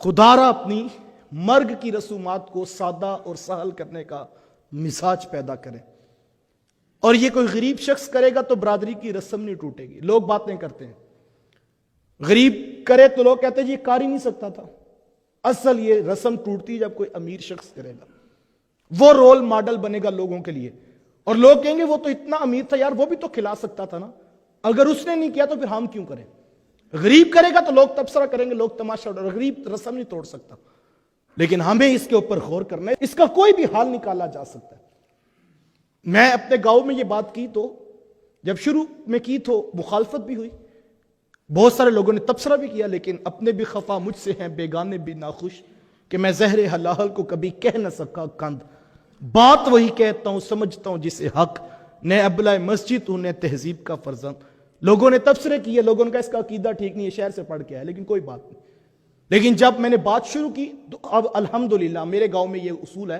खुदारा अपनी मर्ग की रसूमात को सादा और सहल करने का मिजाज पैदा करे, और ये कोई गरीब शख्स करेगा तो बरादरी की रस्म नहीं टूटेगी। लोग बातें करते हैं, गरीब करे तो लोग कहते हैं जी कर ही नहीं सकता था। असल ये रस्म टूटती जब कोई अमीर शख्स करेगा, वो रोल मॉडल बनेगा लोगों के लिए, और लोग कहेंगे वो तो इतना अमीर था यार, वो भी तो खिला सकता था ना, अगर उसने नहीं किया तो फिर हम क्यों करें। गरीब करेगा तो लोग तबसरा करेंगे, लोग तमाशा, और गरीब रस्म नहीं तोड़ सकता। लेकिन हमें इसके ऊपर गौर करना है, इसका कोई भी हाल निकाला जा सकता है। मैं अपने गांव में ये बात की तो जब शुरू में की तो मुखालफत भी हुई, बहुत सारे लोगों ने तबसरा भी किया, लेकिन अपने भी खफा मुझसे हैं, बेगाने भी नाखुश, कि मैं ज़हरे हलाल को कभी कह न सका कंद, बात वही कहता हूं समझता हूं जिसे हक, न अबला मस्जिद हूं न तहजीब का फर्जंद। लोगों ने तबसरे किए, लोगों ने कहा इसका अकीदा ठीक नहीं है, शहर से पढ़ के आया, लेकिन कोई बात नहीं। लेकिन जब मैंने बात शुरू की तो अब अल्हम्दुलिल्लाह मेरे गांव में यह उसूल है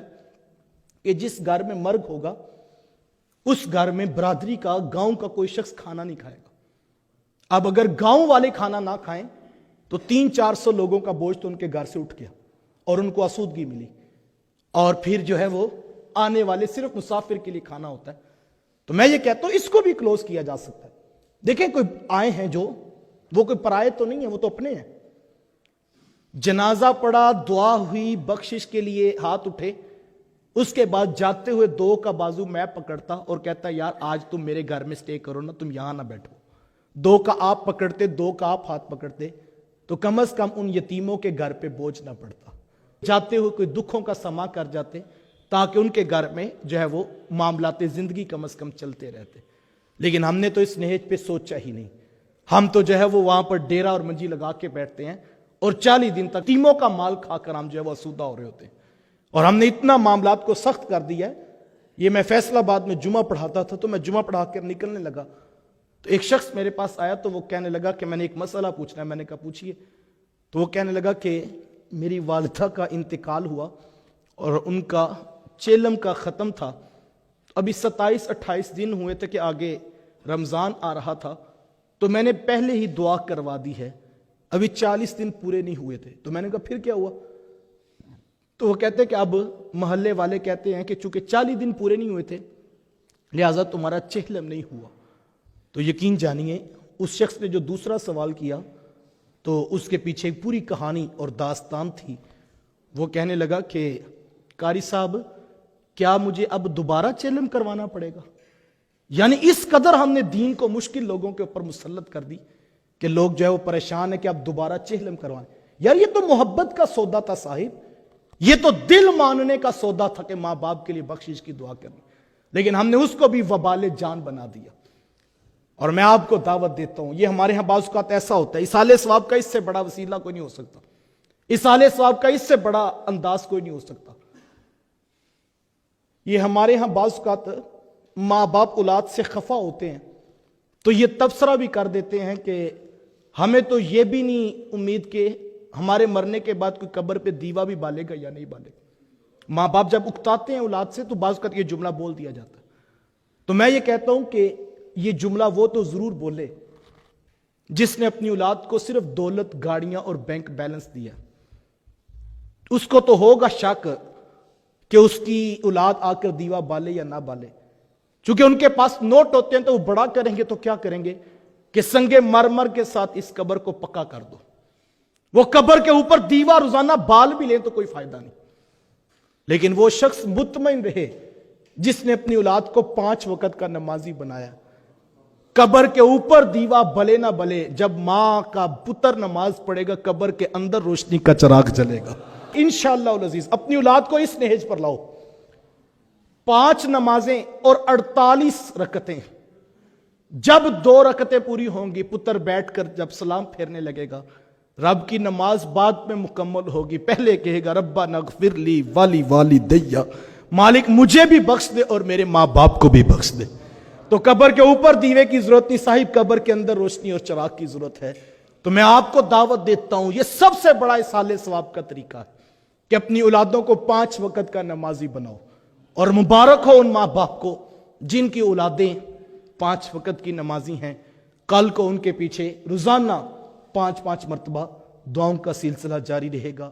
कि जिस घर में मर्ग होगा उस घर में बरादरी का, गांव का कोई शख्स खाना नहीं खाएगा। अब अगर गांव वाले खाना ना खाएं तो 300-400 लोगों का बोझ तो उनके घर से उठ गया और उनको आसूदगी मिली, और फिर जो है वो आने वाले सिर्फ मुसाफिर के लिए खाना होता है। तो मैं ये कहता हूं इसको भी क्लोज किया जा सकता है। देखें, कोई आए हैं जो, वो कोई पराये तो नहीं है, वो तो अपने हैं। जनाजा पड़ा, दुआ हुई, बख्शिश के लिए हाथ उठे, उसके बाद जाते हुए 2 का बाजू मैं पकड़ता और कहता यार आज तुम मेरे घर में स्टे करो ना, तुम यहां ना बैठो। 2 का आप पकड़ते, 2 का आप हाथ पकड़ते, तो कम से कम उन यतीमों के घर पे बोझ ना पड़ता। जाते हुए कोई दुखों का समा कर जाते ताकि उनके घर में जो है वो मामलाते जिंदगी कम से कम चलते रहते। लेकिन हमने तो इस नहेज पे सोचा ही नहीं। हम तो जो है वो वहां पर डेरा और मंजी लगा के बैठते हैं और 40 दिन तक टीमों का माल खाकर हम जो है वो आसूदा हो रहे होते हैं। और हमने इतना मामलात को सख्त कर दिया है। ये मैं फैसलाबाद में जुमा पढ़ाता था, तो मैं जुमा पढ़ा कर निकलने लगा तो एक शख्स मेरे पास आया, तो वो कहने लगा कि मैंने एक मसला पूछना है। मैंने कहा पूछिए। तो वो कहने लगा कि मेरी वालिदा का इंतकाल हुआ और उनका चेलम का ख़त्म था, अभी 27-28 दिन हुए थे कि आगे रमज़ान आ रहा था, तो मैंने पहले ही दुआ करवा दी है, अभी 40 दिन पूरे नहीं हुए थे। तो मैंने कहा फिर क्या हुआ? तो वो कहते कि अब मोहल्ले वाले कहते हैं कि चूंकि 40 दिन पूरे नहीं हुए थे लिहाजा तुम्हारा चेहलम नहीं हुआ। तो यकीन जानिए उस शख्स ने जो दूसरा सवाल किया तो उसके पीछे एक पूरी कहानी और दास्तान थी। वो कहने लगा कि कारी साहब क्या मुझे अब दोबारा चेलम करवाना पड़ेगा? यानी इस कदर हमने दीन को मुश्किल लोगों के ऊपर मुसल्लत कर दी कि लोग जो है वो परेशान है कि अब दोबारा चेहलम करवाएं। यार ये तो मोहब्बत का सौदा था साहिब, ये तो दिल मानने का सौदा था कि माँ बाप के लिए बख्शिश की दुआ करनी, लेकिन हमने उसको भी वबाले जान बना दिया। और मैं आपको दावत देता हूं, ये हमारे यहां बाज़ औक़ात ऐसा होता है, इसाले सवाब का इससे बड़ा वसीला कोई नहीं हो सकता, इसाले सवाब का इससे बड़ा अंदाज कोई नहीं हो सकता। ये हमारे यहां बाज़ औक़ात माँ बाप औलाद से खफा होते हैं तो ये तबसरा भी कर देते हैं कि हमें तो ये भी नहीं उम्मीद कि हमारे मरने के बाद कोई कब्र पे दीवा भी बालेगा या नहीं बालेगा। माँ बाप जब उकताते हैं औलाद से तो बाज़ औक़ात ये जुमला बोल दिया जाता है। तो मैं ये कहता हूं कि ये जुमला वो तो जरूर बोले जिसने अपनी औलाद को सिर्फ दौलत, गाड़ियां और बैंक बैलेंस दिया। उसको तो होगा शक कि उसकी औलाद आकर दीवा बाले या ना बाले। चूंकि उनके पास नोट होते हैं तो वो बड़ा करेंगे तो क्या करेंगे कि संगे मरमर के साथ इस कब्र को पक्का कर दो। वो कब्र के ऊपर दीवा रोजाना बाल भी लें तो कोई फायदा नहीं। लेकिन वो शख्स मुतमईन रहे जिसने अपनी औलाद को 5 वक्त का नमाजी बनाया। कब्र के ऊपर दीवा भले ना भले, जब मां का पुत्र नमाज पढ़ेगा कब्र के अंदर रोशनी का चिराग जलेगा। इंशाअल्लाह अज़ीज अपनी औलाद को इस नहेज पर लाओ। 5 नमाजें और 48 रकतें। जब 2 रकतें पूरी होंगी पुत्र बैठकर जब सलाम फेरने लगेगा, रब की नमाज बाद में मुकम्मल होगी, पहले कहेगा रब्बा नगफिर ली वाली वाली दैया, मालिक मुझे भी बख्श दे और मेरे माँ बाप को भी बख्श दे। तो कब्र के ऊपर दीवे की जरूरत नहीं साहिब, कब्र के अंदर रोशनी और चिराग की जरूरत है। तो मैं आपको दावत देता हूं, यह सबसे बड़ा इसाले सवाब का तरीका है कि अपनी औलादों को 5 वक्त का नमाजी बनाओ। और मुबारक हो उन माँ बाप को जिनकी औलादें 5 वक्त की नमाजी हैं, कल को उनके पीछे रोजाना 5-5 मरतबा دعاؤں کا سلسلہ جاری رہے گا.